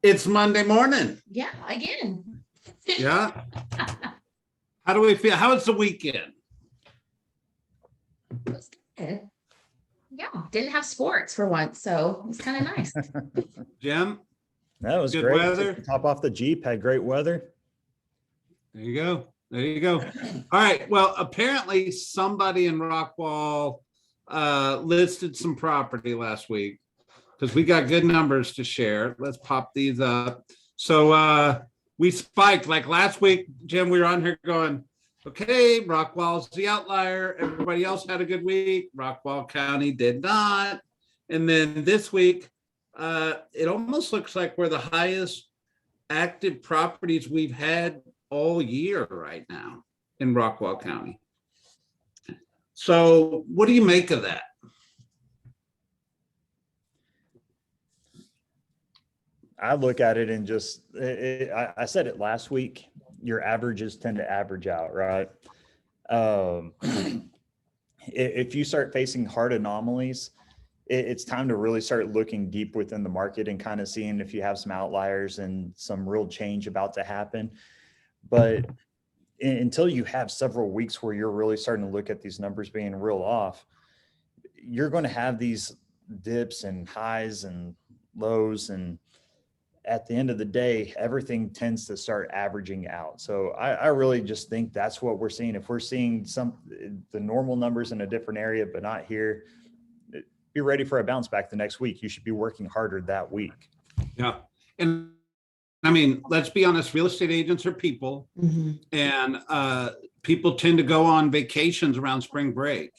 It's Monday morning. Yeah, again. Yeah. How do we feel? How was the weekend? It was good. Yeah, didn't have sports for once, so it was kind of nice. Jim? That was Good great. weather? Top off the Jeep, had great weather. There you go. There you go. All right. Well, apparently somebody in Rockwall listed some property last week because we got good numbers to share. Let's pop these up. So we spiked like last week, Jim, we were on here going, okay, Rockwall's the outlier. Everybody else had a good week. Rockwall County did not. And then this week, it almost looks like we're the highest active properties we've had all year right now in Rockwall County. So what do you make of that? I look at it and just, I said it last week, your averages tend to average out, right? If you start facing hard anomalies, it's time to really start looking deep within the market and kind of seeing if you have some outliers and some real change about to happen. But until you have several weeks where you're really starting to look at these numbers being real off, you're going to have these dips and highs and lows. And at the end of the day, everything tends to start averaging out. So I really just think that's what we're seeing. If we're seeing the normal numbers in a different area, but not here, be ready for a bounce back the next week. You should be working harder that week. Yeah. And I mean, let's be honest, real estate agents are people, and people tend to go on vacations around spring break,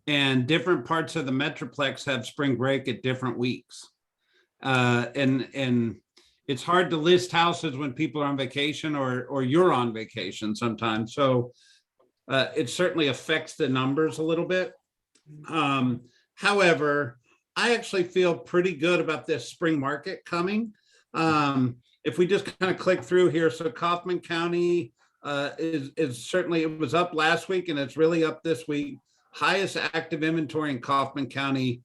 and different parts of the Metroplex have spring break at different weeks. And it's hard to list houses when people are on vacation or you're on vacation sometimes. So it certainly affects the numbers a little bit. However, I actually feel pretty good about this spring market coming. If we just kind of click through here, so Kaufman County is certainly, it was up last week and it's really up this week. Highest active inventory in Kaufman County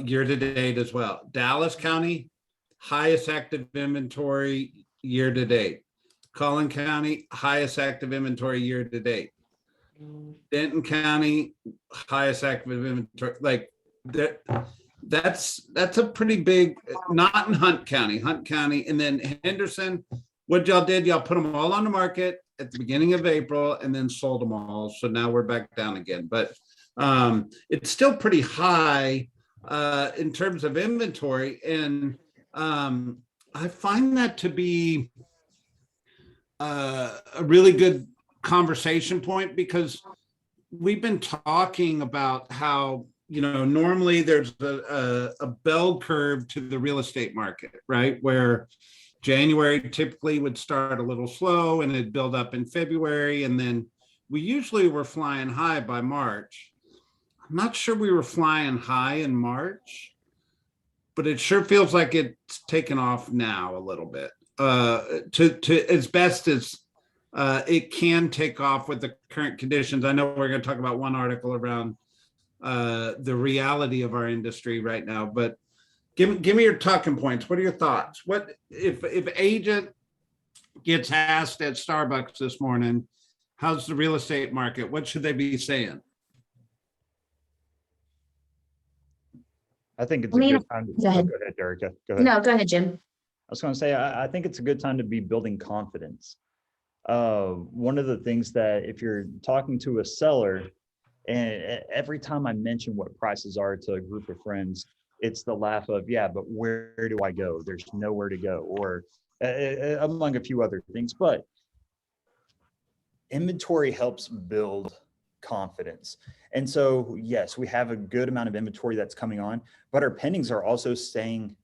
year to date as well. Dallas County, highest active inventory year to date. Collin County, highest active inventory year to date. Denton County, highest active inventory. Like that's a pretty big, not in Hunt County, and then Henderson, what y'all did, y'all put them all on the market at the beginning of April and then sold them all. So now we're back down again, but it's still pretty high in terms of inventory. And I find that to be a really good conversation point, because we've been talking about how, you know, normally there's a bell curve to the real estate market, right? Where January typically would start a little slow and it'd build up in February. And then we usually were flying high by March. I'm not sure we were flying high in March, but it sure feels like it's taken off now a little bit to as best as it can take off with the current conditions. I know we're going to talk about one article around the reality of our industry right now, but give me your talking points. What are your thoughts? What if agent gets asked at Starbucks this morning, how's the real estate market? What should they be saying? I think it's a good time to go ahead. Go ahead, Erika. Go ahead. No, go ahead, Jim. I was going to say, I think it's a good time to be building confidence. One of the things that if you're talking to a seller, and every time I mention what prices are to a group of friends, it's the laugh of, yeah, but where do I go? There's nowhere to go, or among a few other things. But inventory helps build confidence. And so, yes, we have a good amount of inventory that's coming on, but our pendings are also staying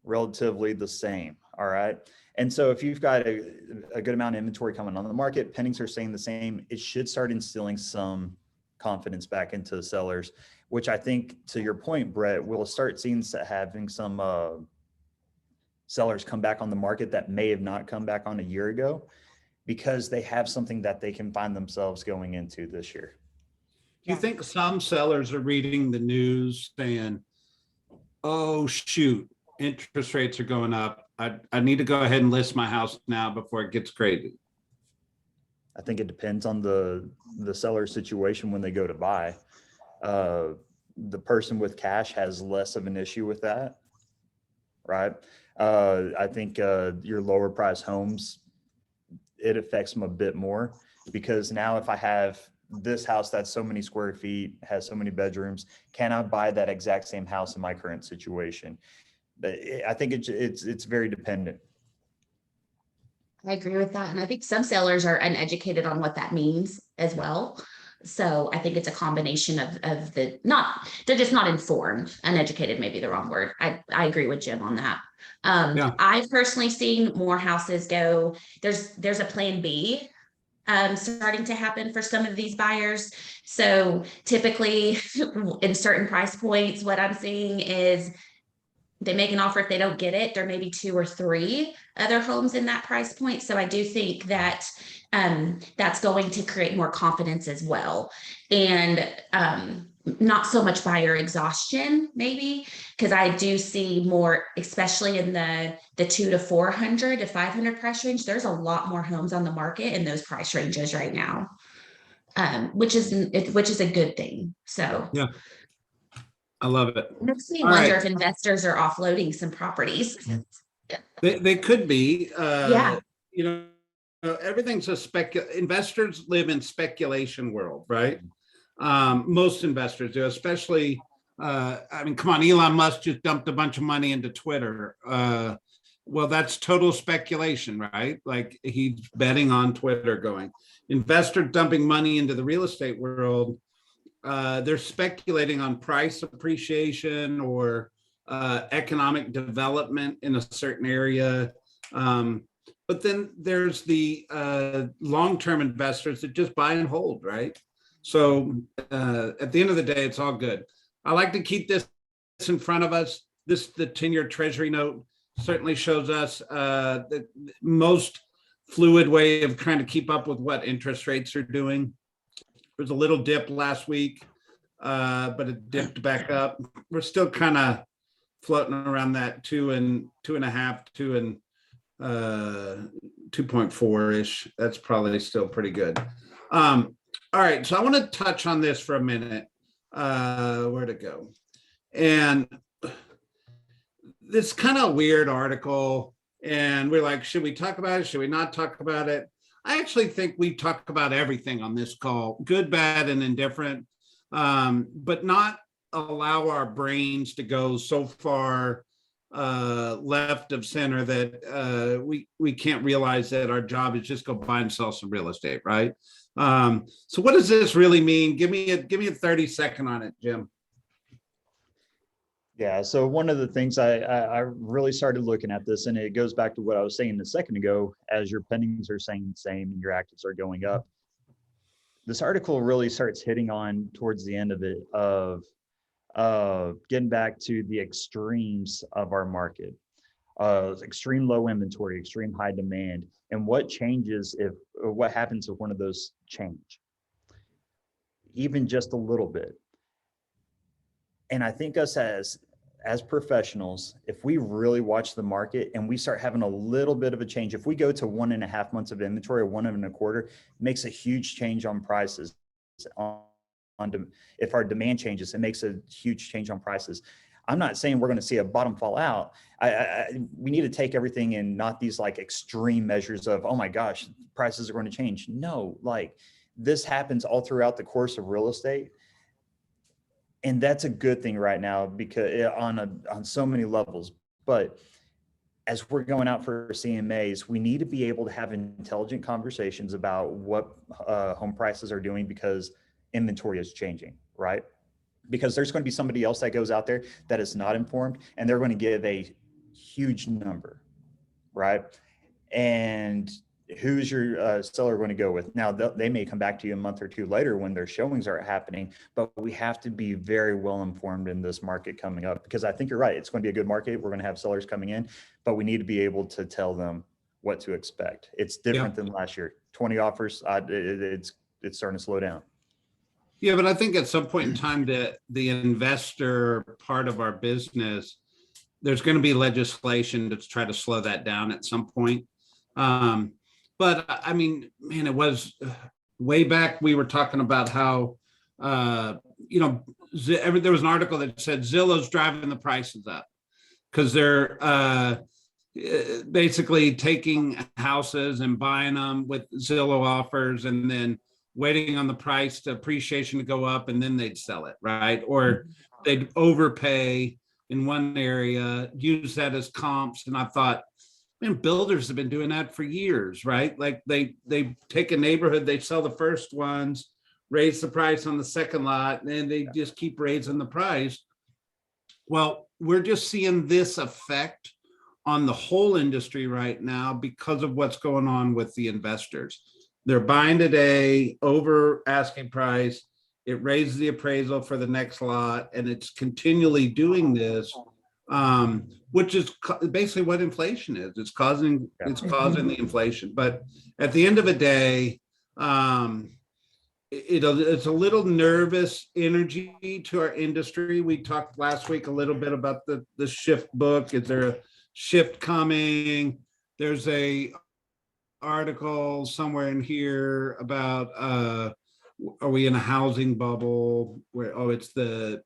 relatively the same. All right. And so if you've got a good amount of inventory coming on the market, pendings are staying the same, it should start instilling some confidence back into the sellers, which I think, to your point, Brett, we'll start seeing having some sellers come back on the market that may have not come back on a year ago, because they have something that they can find themselves going into this year. Do you think some sellers are reading the news saying, oh, shoot, interest rates are going up. I need to go ahead and list my house now before it gets crazy. I think it depends on the seller situation when they go to buy. The person with cash has less of an issue with that, right? I think your lower price homes, it affects them a bit more, because now if I have this house that's so many square feet, has so many bedrooms, can I buy that exact same house in my current situation? But I think it's very dependent. I agree with that. And I think some sellers are uneducated on what that means as well. So I think it's a combination of they're just not informed. Uneducated may be the wrong word. I agree with Jim on that. Yeah. I've personally seen more houses go, there's a plan B starting to happen for some of these buyers. So typically in certain price points, what I'm seeing is they make an offer. If they don't get it, there may be 2 or 3 other homes in that price point. So I do think that that's going to create more confidence as well. And not so much buyer exhaustion, maybe, because I do see more, especially in the 2 to 400 to 500 price range. There's a lot more homes on the market in those price ranges right now, which is a good thing. So Yeah, I love it. it makes me All wonder right. if investors are offloading some properties. They could be, Yeah. you know, everything's investors live in speculation world, right? Most investors do, especially, I mean, come on, Elon Musk just dumped a bunch of money into Twitter. Well, that's total speculation, right? Like he's betting on Twitter going. Investor dumping money into the real estate world, they're speculating on price appreciation or economic development in a certain area. But then there's the long-term investors that just buy and hold, right? So at the end of the day, it's all good. I like to keep this in front of us. The 10-year Treasury note certainly shows us the most fluid way of trying to keep up with what interest rates are doing. There was a little dip last week, but it dipped back up. We're still kind of floating around that 2.5, 2.4-ish. That's probably still pretty good. All right, so I want to touch on this for a minute. Where'd it go? And this kind of weird article, and we're like, should we talk about it? Should we not talk about it? I actually think we talk about everything on this call, good, bad, and indifferent, but not allow our brains to go so far left of center that we can't realize that our job is just go buy and sell some real estate, right? So what does this really mean? Give me a 30-second on it, Jim. Yeah, so one of the things I really started looking at this, and it goes back to what I was saying a second ago, as your pendings are saying the same and your actives are going up. This article really starts hitting on towards the end of it of getting back to the extremes of our market, extreme low inventory, extreme high demand, and what changes what happens if one of those change, even just a little bit. And I think us as professionals, if we really watch the market and we start having a little bit of a change, if we go to 1.5 months of inventory or 1.25, it makes a huge change on prices. If our demand changes, it makes a huge change on prices. I'm not saying we're going to see a bottom fall out. We need to take everything in, not these like extreme measures of, oh my gosh, prices are going to change. No, like this happens all throughout the course of real estate. And that's a good thing right now, because on so many levels. But as we're going out for CMAs, we need to be able to have intelligent conversations about what home prices are doing, because inventory is changing, right? Because there's going to be somebody else that goes out there that is not informed, and they're going to give a huge number, right? And who's your seller going to go with? Now, they may come back to you a month or 2 later when their showings are happening, but we have to be very well informed in this market coming up, because I think you're right. It's going to be a good market. We're going to have sellers coming in, but we need to be able to tell them what to expect. It's different than last year. 20 offers, it's starting to slow down. Yeah, but I think at some point in time, the investor part of our business, there's going to be legislation to try to slow that down at some point. But I mean, man, it was way back. We were talking about how, you know, there was an article that said Zillow's driving the prices up because they're basically taking houses and buying them with Zillow offers and then waiting on the price to appreciation to go up and then they'd sell it, right? Or they'd overpay in one area, use that as comps. And I thought, man, builders have been doing that for years, right? Like they take a neighborhood, they sell the first ones, raise the price on the second lot, and then they just keep raising the price. Well, we're just seeing this effect on the whole industry right now because of what's going on with the investors. They're buying today over asking price. It raises the appraisal for the next lot, and it's continually doing this, which is basically what inflation is. It's causing the inflation. But at the end of the day, it's a little nervous energy to our industry. We talked last week a little bit about the shift book. Is there a shift coming? There's a article somewhere in here about are we in a housing bubble where it's the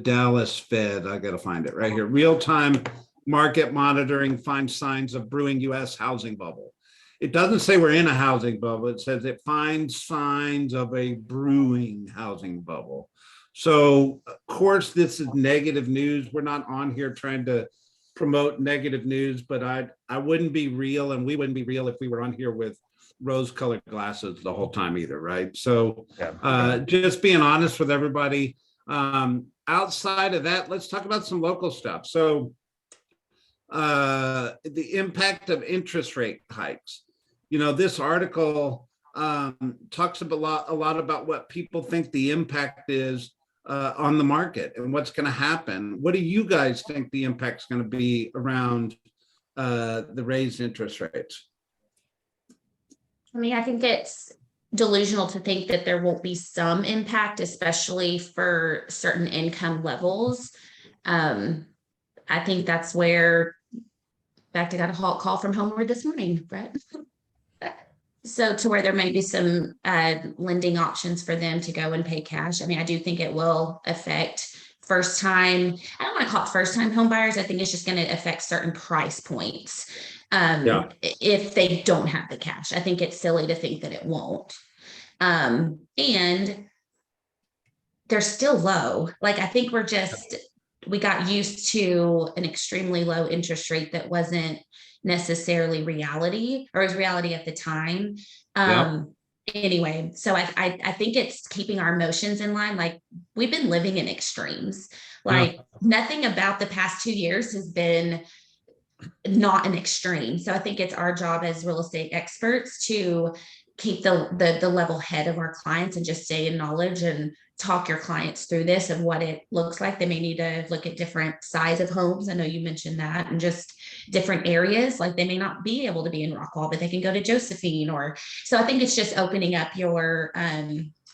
Dallas Fed. I gotta find it right here. Real-time market monitoring finds signs of brewing US housing bubble. It doesn't say we're in a housing bubble. It says it finds signs of a brewing housing bubble. So of course this is negative news. We're not on here trying to promote negative news, but I wouldn't be real, and we wouldn't be real if we were on here with rose-colored glasses the whole time either, right? So just being honest with everybody. Outside of that, let's talk about some local stuff. So the impact of interest rate hikes. You know, this article talks a lot about what people think the impact is on the market and what's going to happen. What do you guys think the impact is going to be around the raised interest rates? I mean, I think it's delusional to think that there won't be some impact, especially for certain income levels. I think that's where, in fact, I got a call from Homeward this morning, Brett. So to where there may be some lending options for them to go and pay cash. I mean, I do think it will affect first time. I don't want to call it first time home buyers. I think it's just going to affect certain price points if they don't have the cash. I think it's silly to think that it won't. And they're still low. Like, I think we got used to an extremely low interest rate that wasn't necessarily reality, or was reality at the time. Anyway, so I think it's keeping our emotions in line. Like, we've been living in extremes. Like, nothing about the past 2 years has been not an extreme. So I think it's our job as real estate experts to keep the level head of our clients and just stay in knowledge and talk your clients through this of what it looks like. They may need to look at different size of homes. I know you mentioned that, and just different areas. Like, they may not be able to be in Rockwall, but they can go to Josephine. So I think it's just opening up your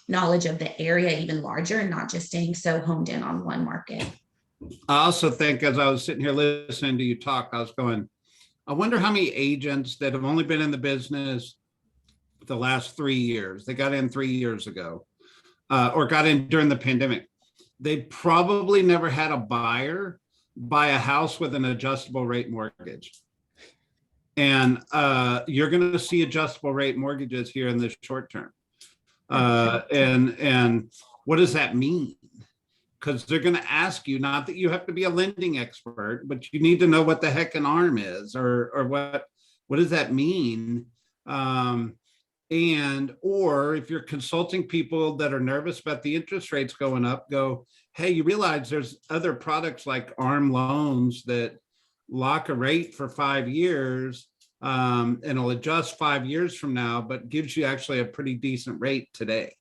knowledge of the area even larger and not just staying so honed in on one market. I also think, as I was sitting here listening to you talk, I was going, I wonder how many agents that have only been in the business the last 3 years, they got in 3 years ago, or got in during the pandemic. They probably never had a buyer buy a house with an adjustable rate mortgage. And you're going to see adjustable rate mortgages here in the short term. And what does that mean? Because they're going to ask you, not that you have to be a lending expert, but you need to know what the heck an ARM is, or what does that mean? Or if you're consulting people that are nervous about the interest rates going up, go, hey, you realize there's other products like ARM loans that lock a rate for 5 years, and it'll adjust 5 years from now, but gives you actually a pretty decent rate today.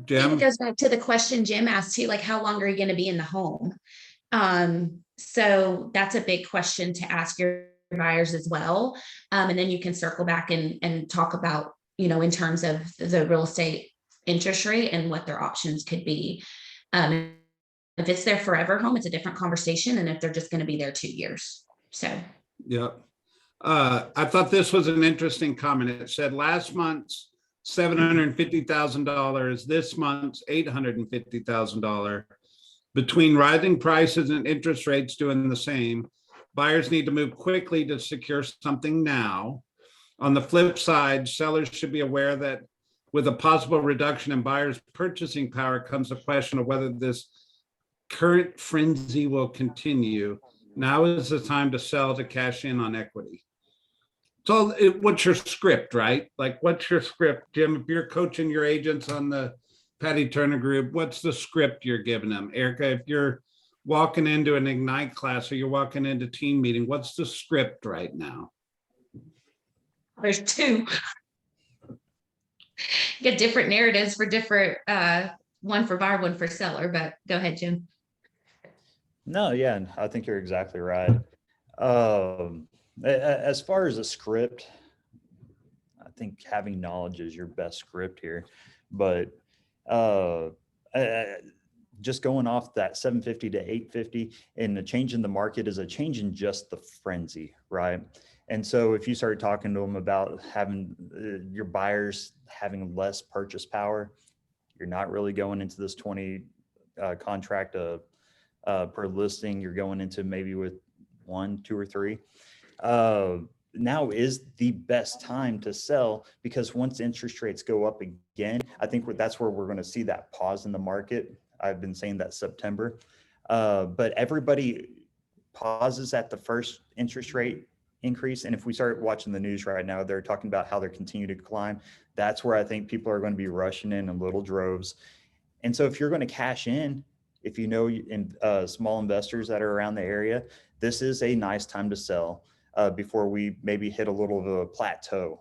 Jim? It goes back to the question Jim asked too, like, how long are you going to be in the home? So that's a big question to ask your buyers as well. And then you can circle back and talk about, in terms of the real estate interest rate and what their options could be. And If it's their forever home, it's a different conversation. And if they're just going to be there 2 years. So. Yep. I thought this was an interesting comment. It said last month's $750,000, this month's $850,000. Between rising prices and interest rates doing the same, buyers need to move quickly to secure something now. On the flip side, sellers should be aware that with a possible reduction in buyers' purchasing power comes the question of whether this current frenzy will continue. Now is the time to sell to cash in on equity. So what's your script, right? Like, what's your script, Jim? If you're coaching your agents on the Patty Turner group, what's the script you're giving them? Erika, if you're walking into an Ignite class or you're walking into team meeting, what's the script right now? There's two. Get different narratives for different, one for buyer, one for seller, but go ahead, Jim. No, yeah, I think you're exactly right. As far as a script, I think having knowledge is your best script here, but just going off that 750 to 850 and the change in the market is a change in just the frenzy, right? And so if you start talking to them about having your buyers having less purchase power, you're not really going into this 20 contract per listing. You're going into maybe with 1, 2, or 3. Now is the best time to sell, because once interest rates go up again, I think that's where we're going to see that pause in the market. I've been saying that September, but everybody pauses at the first interest rate increase. And if we start watching the news right now, they're talking about how they're continuing to climb. That's where I think people are going to be rushing in little droves. And so if you're going to cash in, if you know small investors that are around the area, this is a nice time to sell before we maybe hit a little of a plateau.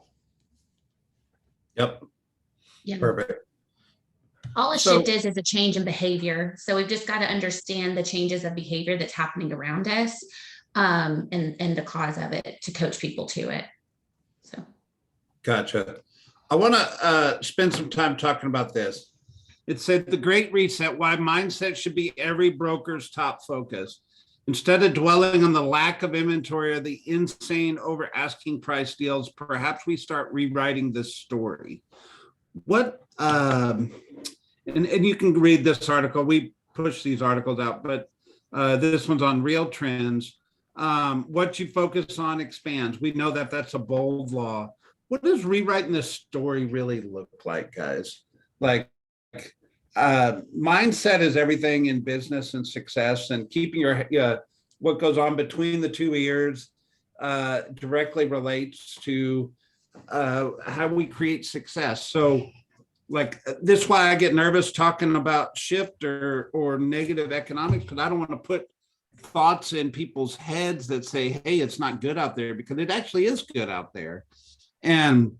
Yep. Yeah. Perfect. All a shift is a change in behavior. So we've just got to understand the changes of behavior that's happening around us, and the cause of it to coach people to it. So. Gotcha. I want to spend some time talking about this. It said the Great Reset, why mindset should be every broker's top focus. Instead of dwelling on the lack of inventory or the insane over asking price deals, perhaps we start rewriting this story. What, and you can read this article. We push these articles out, but this one's on Real Trends. What you focus on expands. We know that that's a bold law. What does rewriting this story really look like, guys? Like, mindset is everything in business and success, and keeping your what goes on between the two ears directly relates to how we create success. So like this is why I get nervous talking about shift or negative economics, because I don't want to put thoughts in people's heads that say, hey, it's not good out there, because it actually is good out there. And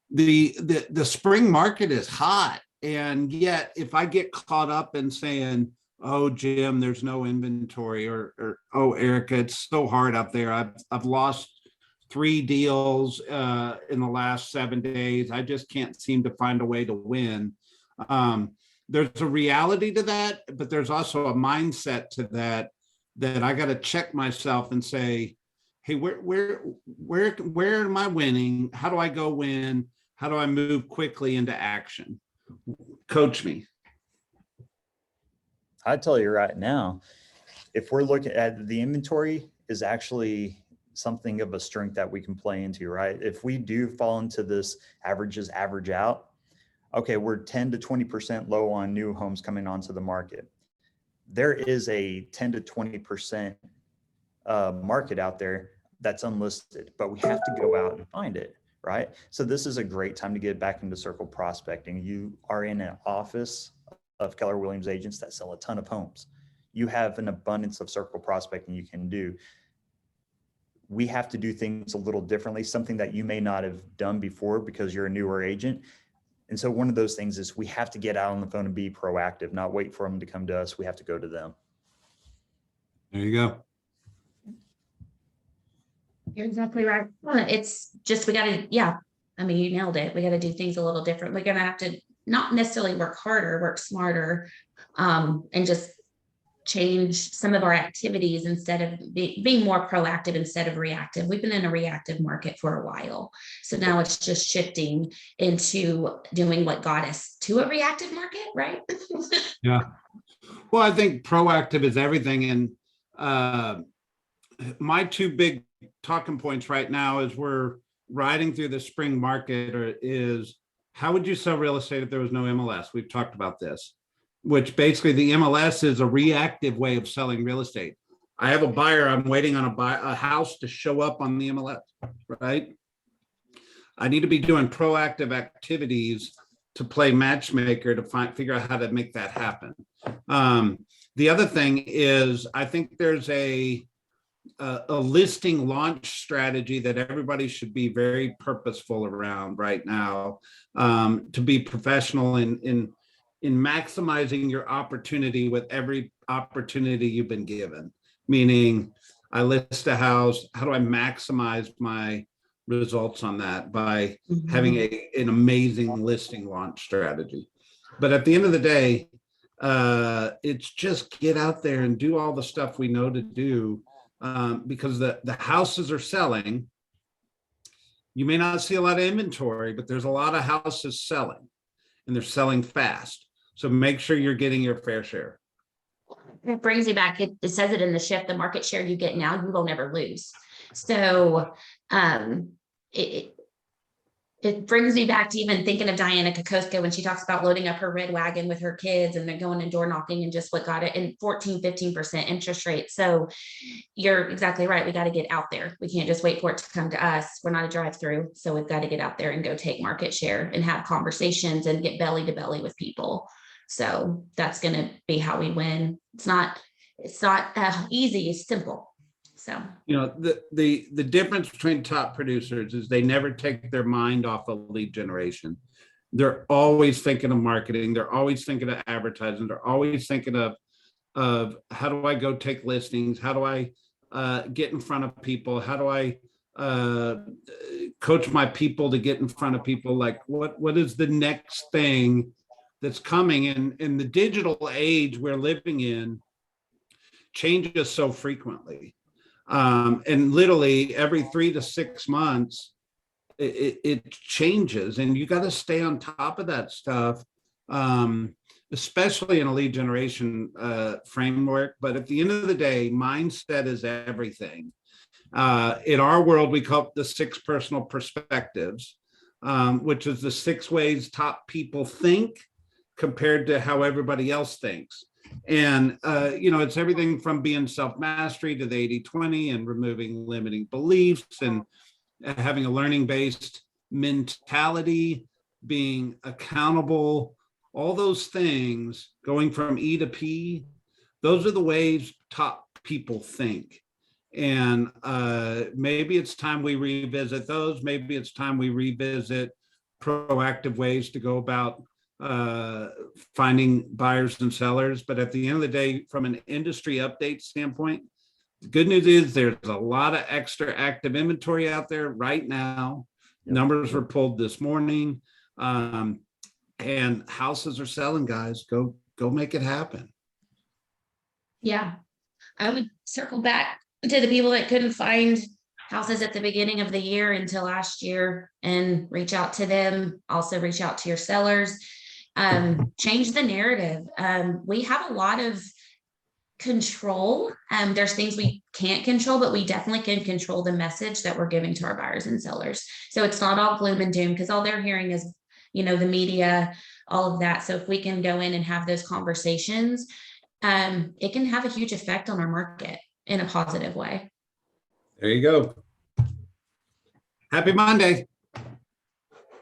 the spring market is hot. And yet, if I get caught up in saying, oh, Jim, there's no inventory, or oh, Erika, it's so hard out there. I've lost 3 deals in the last 7 days. I just can't seem to find a way to win. There's a reality to that, but there's also a mindset to that I got to check myself and say, hey, where am I winning? How do I go win? How do I move quickly into action? Coach me. I tell you right now, if we're looking at the inventory is actually something of a strength that we can play into, right? If we do fall into this averages average out, okay, we're 10 to 20% low on new homes coming onto the market. There is a 10 to 20% market out there that's unlisted, but we have to go out and find it, right? So this is a great time to get back into circle prospecting. You are in an office of Keller Williams agents that sell a ton of homes. You have an abundance of circle prospecting you can do. We have to do things a little differently, something that you may not have done before because you're a newer agent. And so one of those things is we have to get out on the phone and be proactive, not wait for them to come to us. We have to go to them. There you go. You're exactly right. It's just, we got to, yeah. I mean, you nailed it. We got to do things a little different. We're going to have to not necessarily work harder, work smarter, and just change some of our activities instead of being more proactive instead of reactive. We've been in a reactive market for a while. So now it's just shifting into doing what got us to a reactive market, right? Yeah. Well, I think proactive is everything. And my two big talking points right now as we're riding through the spring market is how would you sell real estate if there was no MLS? We've talked about this, which basically the MLS is a reactive way of selling real estate. I have a buyer, I'm waiting on a house to show up on the MLS, right? I need to be doing proactive activities to play matchmaker to figure out how to make that happen. The other thing is I think there's a listing launch strategy that everybody should be very purposeful around right now, to be professional in maximizing your opportunity with every opportunity you've been given. Meaning, I list a house, how do I maximize my results on that by having an amazing listing launch strategy? But at the end of the day, it's just get out there and do all the stuff we know to do, because the houses are selling. You may not see a lot of inventory, but there's a lot of houses selling, and they're selling fast. So make sure you're getting your fair share. It brings you back. It says it in the shift, the market share you get now, you will never lose. So it brings me back to even thinking of Diana Kokosko when she talks about loading up her red wagon with her kids and then going and door knocking and just what got it in 14-15% interest rate. So you're exactly right. We got to get out there. We can't just wait for it to come to us. We're not a drive-through. So we've got to get out there and go take market share and have conversations and get belly to belly with people. So that's going to be how we win. It's not easy. It's simple. So, you know, the difference between top producers is they never take their mind off of lead generation. They're always thinking of marketing. They're always thinking of advertising. They're always thinking of how do I go take listings? How do I get in front of people? How do I coach my people to get in front of people? Like what is the next thing that's coming? And in the digital age we're living in changes so frequently. And literally every 3 to 6 months, it changes, and you got to stay on top of that stuff, especially in a lead generation framework. But at the end of the day, mindset is everything. In our world, we call it the 6 personal perspectives, which is the 6 ways top people think compared to how everybody else thinks. And, you know, it's everything from being self-mastery to the 80-20 and removing limiting beliefs and having a learning-based mentality, being accountable, all those things, going from E to P. Those are the ways top people think. And maybe it's time we revisit those. Maybe it's time we revisit proactive ways to go about finding buyers and sellers. But at the end of the day, from an industry update standpoint, the good news is there's a lot of extra active inventory out there right now. Yep. Numbers were pulled this morning, and houses are selling, guys. Go make it happen. Yeah, I would circle back to the people that couldn't find houses at the beginning of the year until last year and reach out to them. Also reach out to your sellers. Change the narrative. We have a lot of control. There's things we can't control, but we definitely can control the message that we're giving to our buyers and sellers. So it's not all gloom and doom, because all they're hearing is, you know, the media, all of that. So if we can go in and have those conversations, it can have a huge effect on our market in a positive way. There you go. Happy Monday.